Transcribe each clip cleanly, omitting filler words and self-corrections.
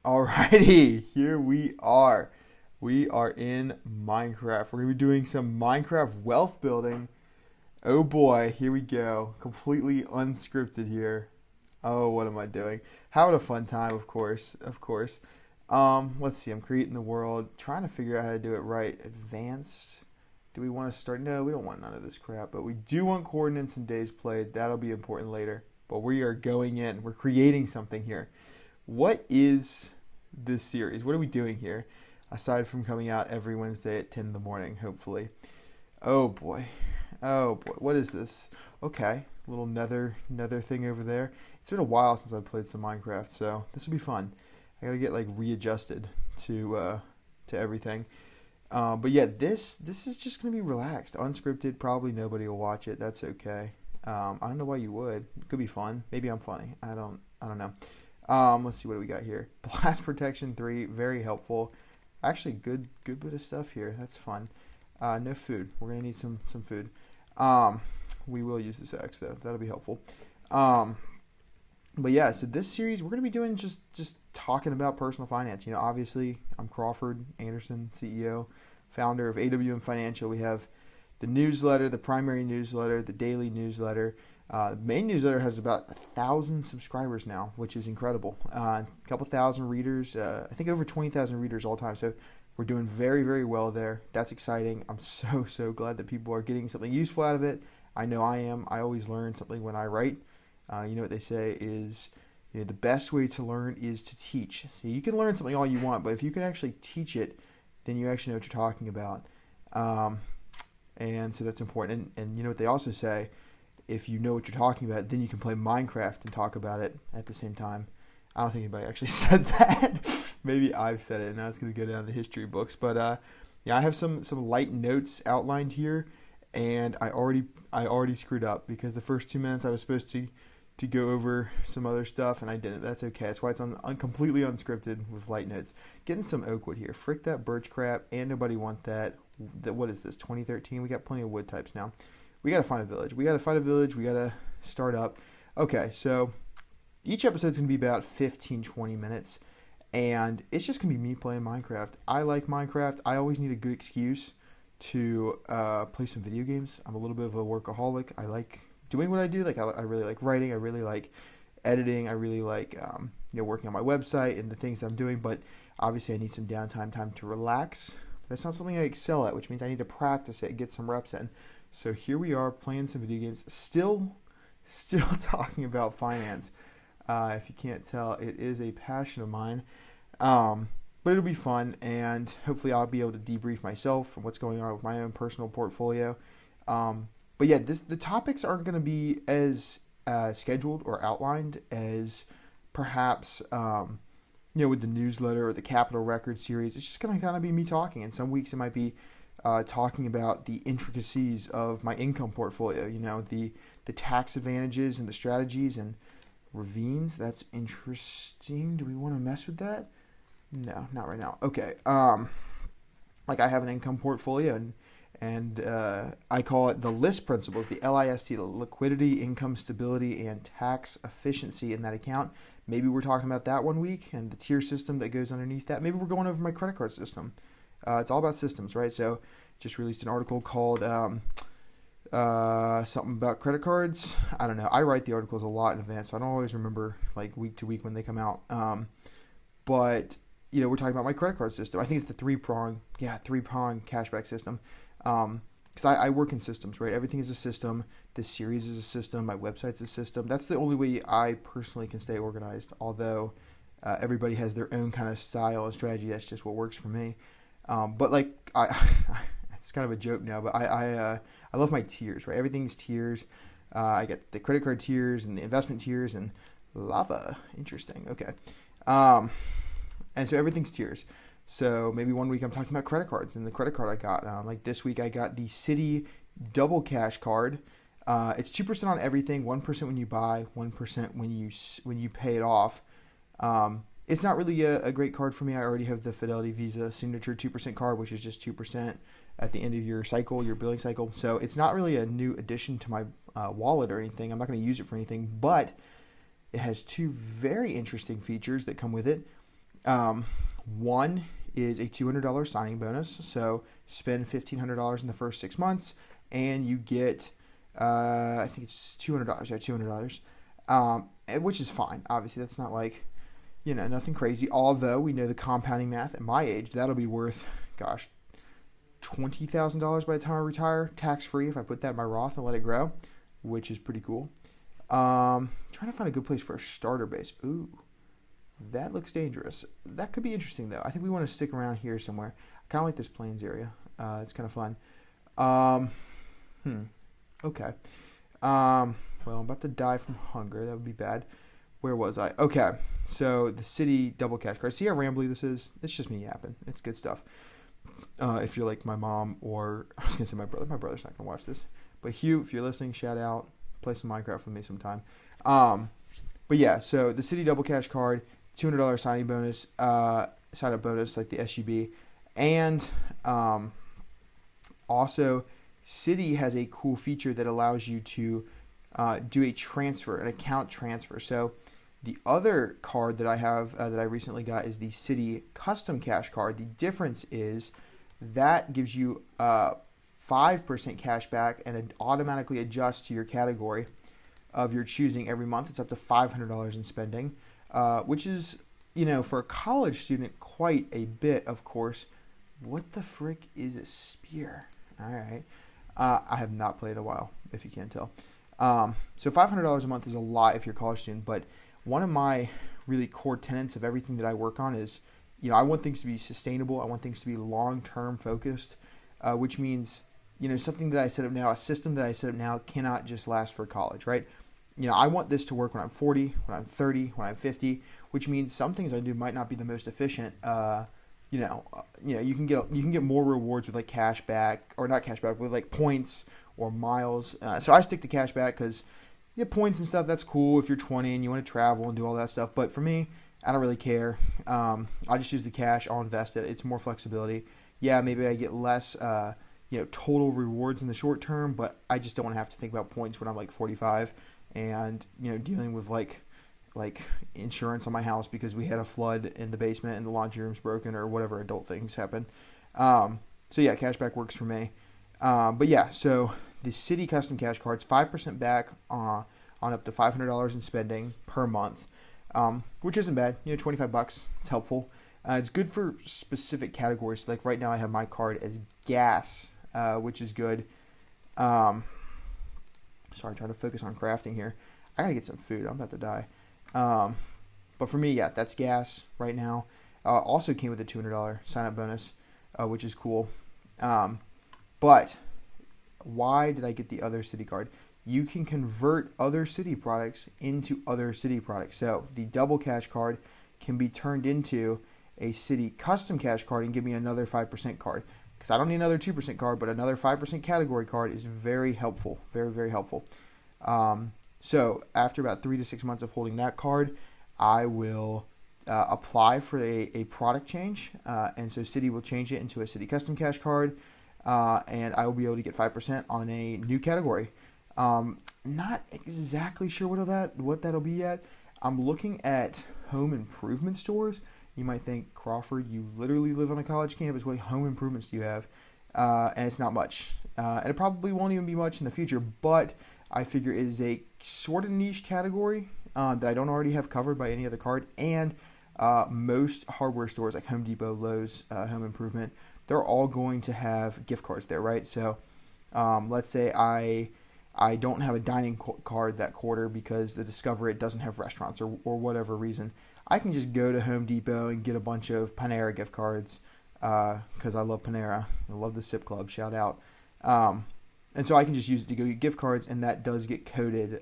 Alrighty, here we are. We are in Minecraft. We're gonna be doing some Minecraft wealth building. Oh boy, here we go. Completely unscripted here. Oh, what am I doing? Having a fun time, of course, of course. Let's see. I'm creating the world, trying to figure out how to do it right. Advanced. Do we want to start? No, we don't want none of this crap. But we do want coordinates and days played. That'll be important later. But we are going in. We're creating something here. What is this series? What are we doing here? Aside from coming out every Wednesday at 10 in the morning, hopefully. Oh boy. Oh boy. What is this? Okay. Little nether thing over there. It's been a while since I've played some Minecraft, so this will be fun. I gotta get like readjusted to everything. But yeah, this is just gonna be relaxed, unscripted. Probably nobody will watch it. That's okay. I don't know why you would. It could be fun. Maybe I'm funny. I don't know. Let's see what do we got here. Blast protection 3, very helpful. Actually, good bit of stuff here. That's fun. No food. We're gonna need some food. We will use this X though. That'll be helpful. Um, but yeah, so this series we're gonna be doing just talking about personal finance. You know, obviously I'm Crawford Anderson, CEO, founder of AWM Financial. We have the newsletter, the primary newsletter, the daily newsletter. The main newsletter has about 1,000 subscribers now, which is incredible. A couple thousand readers, I think over 20,000 readers all time. So we're doing very well there. That's exciting. I'm so glad that people are getting something useful out of it. I know I am. I always learn something when I write. You know what they say is, you know, the best way to learn is to teach. So you can learn something all you want, but if you can actually teach it, then you actually know what you're talking about. And so that's important. And you know what they also say, if you know what you're talking about, then you can play Minecraft and talk about it at the same time. I don't think anybody actually said that. Maybe I've said it, and now it's going to go down the history books. But yeah, I have some light notes outlined here, and I already screwed up because the first 2 minutes I was supposed to go over some other stuff, and I didn't. That's okay. That's why it's completely unscripted with light notes. Getting some oak wood here. Frick that birch crap, and nobody want that. What is this? 2013. We got plenty of wood types now. We gotta find a village. We gotta start up. Okay, so each episode's gonna be about 15, 20 minutes, and it's just gonna be me playing Minecraft. I like Minecraft. I always need a good excuse to play some video games. I'm a little bit of a workaholic. I like doing what I do. Like I really like writing. I really like editing. I really like working on my website and the things that I'm doing. But obviously, I need some downtime, time to relax. That's not something I excel at, which means I need to practice it, get some reps in. So here we are playing some video games, still talking about finance. If you can't tell, it is a passion of mine. But it'll be fun, and hopefully I'll be able to debrief myself from what's going on with my own personal portfolio. But yeah, the topics aren't going to be as scheduled or outlined as perhaps with the newsletter or the Capital Records series. It's just going to kind of be me talking, and some weeks it might be talking about the intricacies of my income portfolio, the tax advantages and the strategies and ravines. That's interesting. Do we want to mess with that? No, not right now. Okay. Like I have an income portfolio and I call it the LIST principles, the LIST, the liquidity, income stability, and tax efficiency in that account. Maybe we're talking about that one week and the tier system that goes underneath that. Maybe we're going over my credit card system. It's all about systems, right? So just released an article called something about credit cards. I don't know. I write the articles a lot in advance, so I don't always remember like week to week when they come out. But we're talking about my credit card system. I think it's the three-prong cashback system. Because I work in systems, right? Everything is a system. This series is a system. My website's a system. That's the only way I personally can stay organized. Although everybody has their own kind of style and strategy. That's just what works for me. But like it's kind of a joke now. But I love my tiers, right? Everything's tiers. I get the credit card tiers and the investment tiers and lava. Interesting. Okay. And so everything's tiers. So maybe one week I'm talking about credit cards and the credit card I got. Like this week I got the Citi Double Cash card. It's 2% on everything, 1% when you buy, 1% when you pay it off. It's not really a great card for me. I already have the Fidelity Visa Signature 2% card, which is just 2% at the end of your cycle, your billing cycle. So it's not really a new addition to my wallet or anything. I'm not going to use it for anything, but it has two very interesting features that come with it. Um, one is a $200 signing bonus. So spend $1,500 in the first 6 months, and you get, I think it's $200. Yeah, $200. Which is fine. Obviously, that's not like, nothing crazy. Although we know the compounding math at my age, that'll be worth, gosh, $20,000 by the time I retire, tax free if I put that in my Roth and let it grow, which is pretty cool. Trying to find a good place for a starter base. Ooh, that looks dangerous. That could be interesting though. I think we want to stick around here somewhere. I kind of like this plains area. It's kind of fun. Okay. Well, I'm about to die from hunger. That would be bad. Where was I? Okay. So the city double cash card. See how rambly this is? It's just me yapping. It's good stuff. If you're like my mom, or I was gonna say my brother. My brother's not gonna watch this. But Hugh, if you're listening, shout out. Play some Minecraft with me sometime. But yeah, so the city double cash card, $200 signing bonus, sign up bonus like the SUB, and also Citi has a cool feature that allows you to do a transfer, an account transfer. So the other card that I have that I recently got is the Citi Custom Cash card. The difference is that gives you 5% cash back, and it automatically adjusts to your category of your choosing every month. It's up to $500 in spending, which is, for a college student, quite a bit, of course. What the frick is a spear? All right. I have not played in a while, if you can't tell. So $500 a month is a lot if you're a college student, but one of my really core tenets of everything that I work on is, I want things to be sustainable. I want things to be long-term focused, which means, something that I set up now, a system that I set up now cannot just last for college, right? I want this to work when I'm 40, when I'm 30, when I'm 50, which means some things I do might not be the most efficient. You can get more rewards with like cash back, or not cash back, with like points or miles. So I stick to cash back because points and stuff, that's cool if you're 20 and you want to travel and do all that stuff. But for me, I don't really care. I just use the cash. I'll invest it. It's more flexibility. Yeah, maybe I get less, total rewards in the short term, but I just don't want to have to think about points when I'm like 45 and, dealing with like insurance on my house because we had a flood in the basement and the laundry room's broken or whatever adult things happen. So yeah, cashback works for me. But yeah, so the Citi Custom Cash Cards, 5% back on up to $500 in spending per month, which isn't bad. $25. It's helpful. It's good for specific categories. Like right now I have my card as gas, which is good. Sorry, trying to focus on crafting here. I gotta get some food. I'm about to die. But for me, yeah, that's gas right now. Also came with a $200 sign-up bonus, which is cool. But why did I get the other Citi card? You can convert other Citi products into other Citi products. So the double cash card can be turned into a Citi custom cash card and give me another 5% card. Because I don't need another 2% card, but another 5% category card is very helpful. Very, very helpful. So after about 3 to 6 months of holding that card, I will apply for a product change. And so Citi will change it into a Citi custom cash card. And I will be able to get 5% on a new category. Not exactly sure what that'll be yet. I'm looking at home improvement stores. You might think, Crawford, you literally live on a college campus. What home improvements do you have? And it's not much. And it probably won't even be much in the future, but I figure it is a sort of niche category that I don't already have covered by any other card. And most hardware stores like Home Depot, Lowe's, Home Improvement, they're all going to have gift cards there, right? So let's say I don't have a dining card that quarter because the Discover It doesn't have restaurants or whatever reason. I can just go to Home Depot and get a bunch of Panera gift cards because I love Panera. I love the Sip Club. Shout out. And so I can just use it to go get gift cards, and that does get coded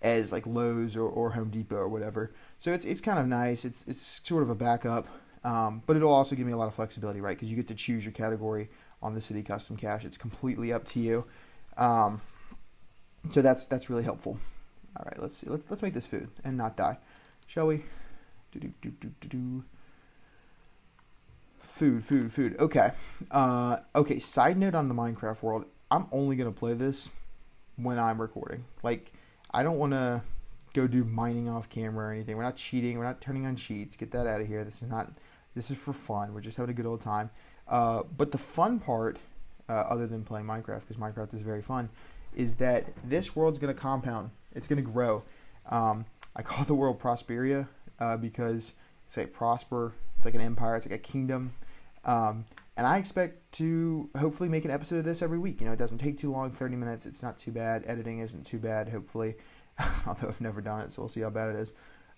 as like Lowe's or Home Depot or whatever. So it's kind of nice. It's sort of a backup, but it'll also give me a lot of flexibility, right? Because you get to choose your category on the Citi Custom Cash. It's completely up to you. So that's really helpful. All right, let's see. Let's make this food and not die, shall we? Food. Okay. Okay. Side note on the Minecraft world. I'm only gonna play this when I'm recording. Like, I don't want to go do mining off camera or anything. We're not cheating. We're not turning on cheats. Get that out of here. This is for fun. We're just having a good old time. But the fun part, other than playing Minecraft, because Minecraft is very fun, is that this world's going to compound. It's going to grow. I call the world Prosperia because it's like prosper. It's like an empire. It's like a kingdom. And I expect to hopefully make an episode of this every week. It doesn't take too long, 30 minutes. It's not too bad. Editing isn't too bad, hopefully. Although I've never done it, so we'll see how bad it is.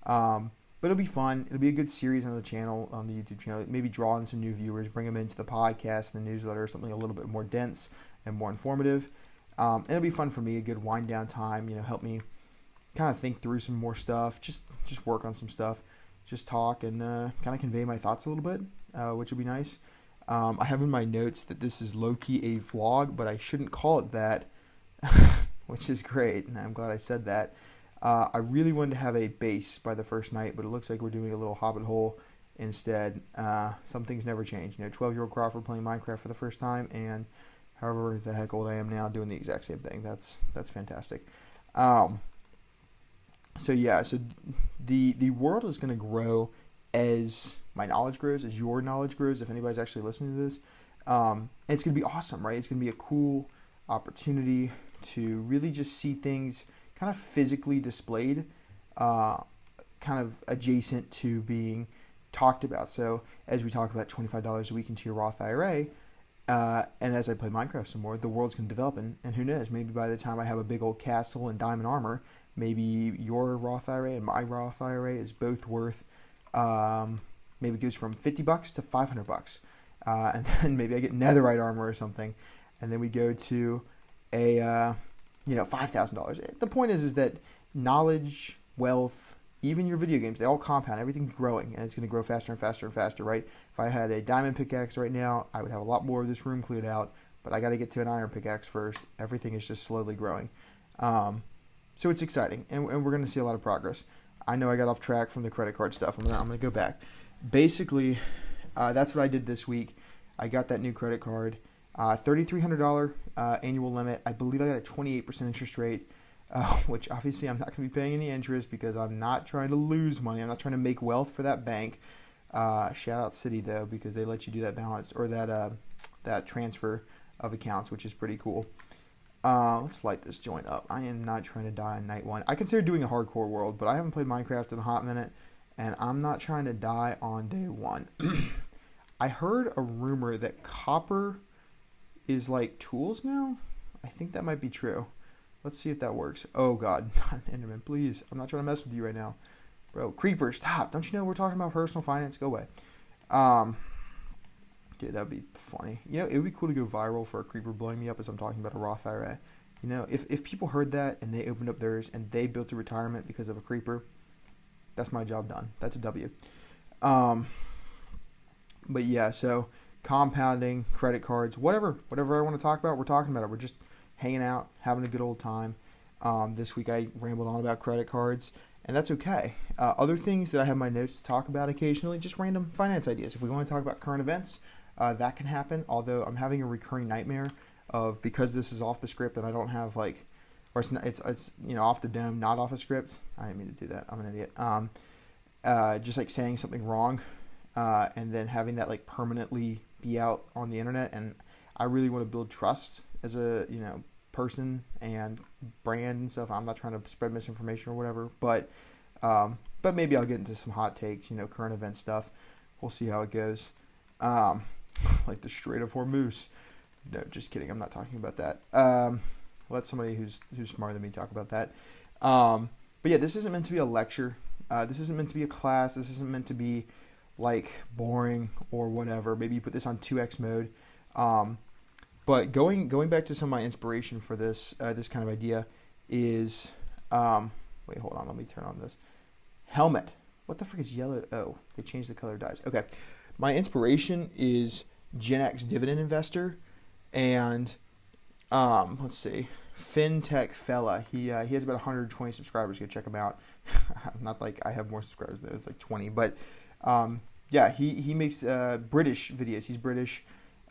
But it'll be fun. It'll be a good series on the channel, on the YouTube channel. Maybe draw in some new viewers, bring them into the podcast, the newsletter, something a little bit more dense and more informative. And it'll be fun for me, a good wind down time. Help me kind of think through some more stuff, just work on some stuff, just talk and kind of convey my thoughts a little bit, which will be nice. I have in my notes that this is low-key a vlog, but I shouldn't call it that, which is great, and I'm glad I said that. I really wanted to have a base by the first night, but it looks like we're doing a little hobbit hole instead. Some things never change. 12-year-old Crawford playing Minecraft for the first time, and however the heck old I am now doing the exact same thing. That's fantastic. So the world is going to grow as my knowledge grows, as your knowledge grows, if anybody's actually listening to this. And it's going to be awesome, right? It's going to be a cool opportunity to really just see things kind of physically displayed, kind of adjacent to being talked about. So as we talk about $25 a week into your Roth IRA, and as I play Minecraft some more, the world's going to develop, and who knows, maybe by the time I have a big old castle and diamond armor, maybe your Roth IRA and my Roth IRA is both worth, maybe it goes from $50 to $500, and then maybe I get netherite armor or something, and then we go to a $5,000. The point is that knowledge, wealth, even your video games, they all compound. Everything's growing, and it's going to grow faster and faster and faster, right? If I had a diamond pickaxe right now, I would have a lot more of this room cleared out, but I got to get to an iron pickaxe first. Everything is just slowly growing. So it's exciting, and we're going to see a lot of progress. I know I got off track from the credit card stuff. I'm going to go back. Basically, that's what I did this week. I got that new credit card. $3,300 annual limit. I believe I got a 28% interest rate, which obviously I'm not going to be paying any interest because I'm not trying to lose money. I'm not trying to make wealth for that bank. Shout out Citi though, because they let you do that balance or that transfer of accounts, which is pretty cool. Let's light this joint up. I am not trying to die on night one. I consider doing a hardcore world, but I haven't played Minecraft in a hot minute, and I'm not trying to die on day one. I heard a rumor that copper is like tools now. I think that might be true. Let's see if that works. Oh god, not an Enderman, please. I'm not trying to mess with you right now. Bro, creeper, stop. Don't you know we're talking about personal finance? Go away. Dude, that'd be funny. It would be cool to go viral for a creeper blowing me up as I'm talking about a Roth IRA. If people heard that and they opened up theirs and they built a retirement because of a creeper, that's my job done. That's a W. But yeah, so compounding, credit cards, whatever I want to talk about, we're talking about it. We're just hanging out, having a good old time. This week I rambled on about credit cards, and that's okay. Other things that I have in my notes to talk about occasionally, just random finance ideas. If we want to talk about current events, that can happen, although I'm having a recurring nightmare of, because this is off the script and I don't have or it's off the dome, not off a script. I didn't mean to do that. I'm an idiot. Just like saying something wrong, and then having that permanently be out on the internet. And I really want to build trust as a person and brand and stuff. I'm not trying to spread misinformation or whatever, but maybe I'll get into some hot takes, current event stuff. We'll see how it goes. Like the Strait of Hormuz. No, just kidding. I'm not talking about that. Let somebody who's smarter than me talk about that. But yeah, this isn't meant to be a lecture. This isn't meant to be a class. This isn't meant to be boring or whatever. Maybe you put this on 2x mode. But going back to some of my inspiration for this this kind of idea is wait, hold on, let me turn on this helmet. What the frick is yellow? Oh, they changed the color dyes. Okay, my inspiration is Gen X dividend investor, and let's see, FinTech fella. He has about 120 subscribers. Go check him out. Not like I have more subscribers though. It's 20, but yeah, he makes British videos. He's British.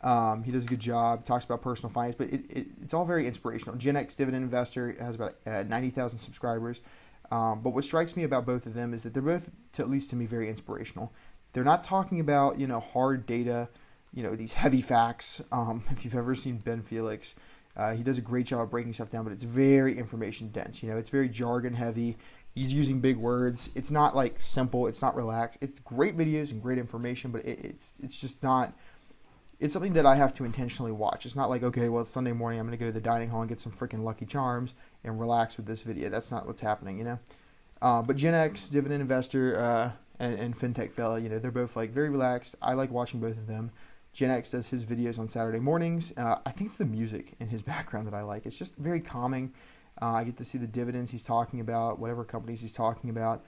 He does a good job. Talks about personal finance, but it's all very inspirational. Gen X dividend investor has about 90,000 subscribers. But what strikes me about both of them is that they're both, at least to me, very inspirational. They're not talking about, hard data, these heavy facts. If you've ever seen Ben Felix, he does a great job of breaking stuff down, but it's very information dense. It's very jargon heavy. He's using big words. It's not like simple. It's not relaxed. It's great videos and great information, but it's just not. It's something that I have to intentionally watch. It's not like, okay, well, it's Sunday morning. I'm going to go to the dining hall and get some freaking Lucky Charms and relax with this video. That's not what's happening, But Gen X, Dividend Investor, and FinTech Fella, they're both like very relaxed. I like watching both of them. Gen X does his videos on Saturday mornings. I think it's the music in his background that I like. It's just very calming. I get to see the dividends he's talking about, whatever companies he's talking about.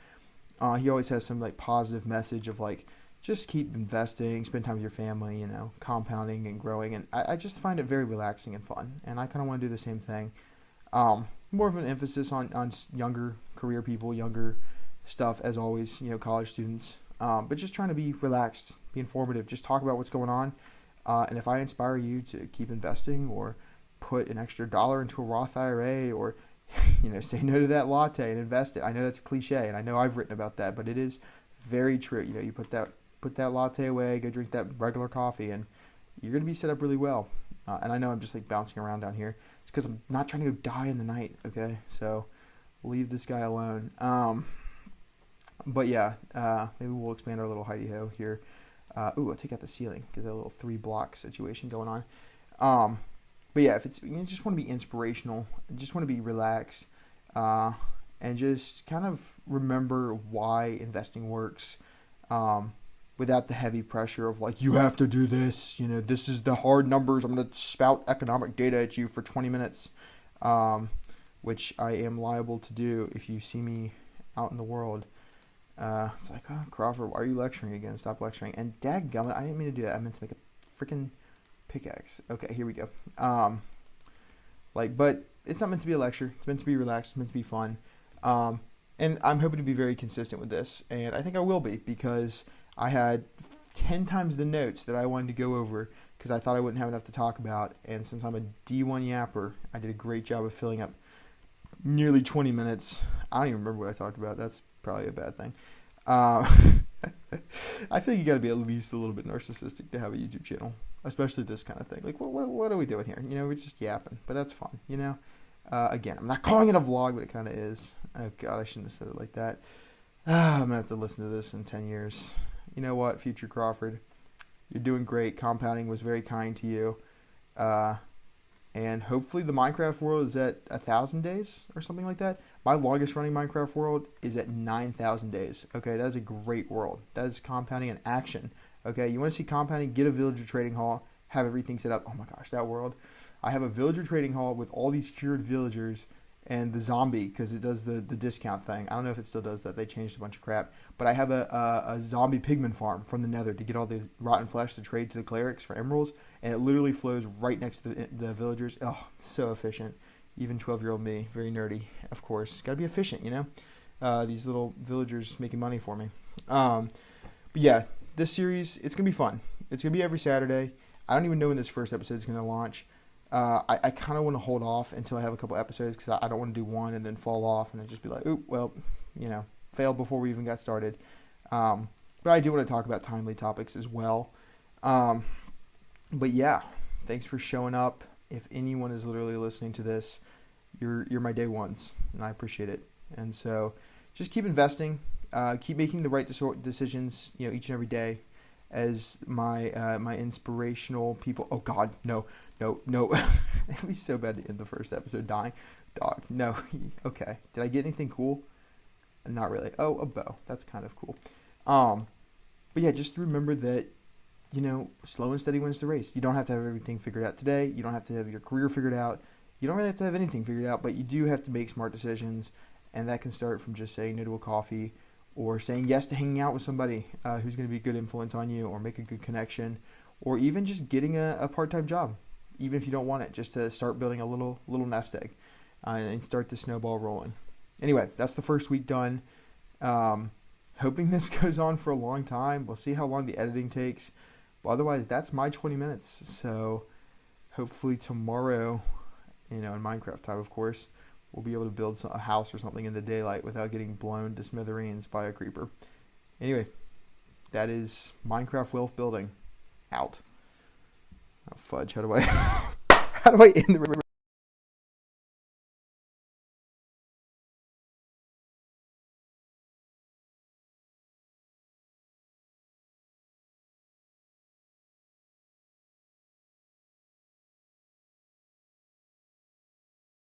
He always has some like positive message of like, just keep investing, spend time with your family, compounding and growing. And I just find it very relaxing and fun. And I kind of want to do the same thing. More of an emphasis on younger career people, younger stuff, as always, college students. But just trying to be relaxed, be informative, just talk about what's going on. And if I inspire you to keep investing or put an extra $1 into a Roth IRA or, say no to that latte and invest it. I know that's a cliche and I know I've written about that, but it is very true. You put that latte away, go drink that regular coffee, and you're going to be set up really well. And I know I'm just like bouncing around down here. It's because I'm not trying to go die in the night, okay? So leave this guy alone. But yeah, maybe we'll expand our little hidey-ho here. I'll take out the ceiling, get that little 3-block situation going on. But yeah, if you just want to be inspirational, just want to be relaxed, and just kind of remember why investing works, without the heavy pressure of like, you have to do this, this is the hard numbers. I'm going to spout economic data at you for 20 minutes, which I am liable to do if you see me out in the world. It's like, oh, Crawford, why are you lecturing again? Stop lecturing. And dadgummit, I didn't mean to do that. I meant to make a freaking pickaxe. Okay, here we go. But it's not meant to be a lecture. It's meant to be relaxed. It's meant to be fun. And I'm hoping to be very consistent with this. And I think I will be, because I had 10 times the notes that I wanted to go over because I thought I wouldn't have enough to talk about. And since I'm a D1 yapper, I did a great job of filling up nearly 20 minutes. I don't even remember what I talked about. That's probably a bad thing. I feel like you got to be at least a little bit narcissistic to have a YouTube channel, especially this kind of thing. Like, what are we doing here? We're just yapping, but that's fun, Again, I'm not calling it a vlog, but it kind of is. Oh, God, I shouldn't have said it like that. I'm going to have to listen to this in 10 years. You know what, future Crawford? You're doing great. Compounding was very kind to you. And hopefully the Minecraft world is at 1,000 days or something like that. My longest running Minecraft world is at 9,000 days. Okay, that is a great world. That is compounding in action. Okay, you want to see compounding? Get a villager trading hall. Have everything set up. Oh my gosh, that world. I have a villager trading hall with all these cured villagers and the zombie, because it does the discount thing. I don't know if it still does that. They changed a bunch of crap. But I have a zombie pigman farm from the nether to get all the rotten flesh to trade to the clerics for emeralds. And it literally flows right next to the villagers. Oh, so efficient. Even 12-year-old me, very nerdy, of course. Got to be efficient, These little villagers making money for me. But yeah, this series, it's going to be fun. It's going to be every Saturday. I don't even know when this first episode is going to launch. I kind of want to hold off until I have a couple episodes, because I don't want to do one and then fall off and then just be like, oop, well, failed before we even got started. But I do want to talk about timely topics as well. But yeah, thanks for showing up. If anyone is literally listening to this, you're my day ones, and I appreciate it. And so just keep investing, keep making the right decisions, each and every day. As my inspirational people. Oh God, no. It'd be so bad to end the first episode dying. Dog, no. Okay. Did I get anything cool? Not really. Oh, a bow. That's kind of cool. But yeah, just remember that, slow and steady wins the race. You don't have to have everything figured out today. You don't have to have your career figured out. You don't really have to have anything figured out, but you do have to make smart decisions, and that can start from just saying no to a coffee, or saying yes to hanging out with somebody who's going to be a good influence on you, or make a good connection, or even just getting a part-time job, even if you don't want it, just to start building a little nest egg and start the snowball rolling. Anyway, that's the first week done. Hoping this goes on for a long time. We'll see how long the editing takes. But otherwise, that's my 20 minutes. So hopefully tomorrow, in Minecraft time, of course, we'll be able to build a house or something in the daylight without getting blown to smithereens by a creeper. Anyway, that is Minecraft wealth building out. Oh, fudge, how do I how do I end the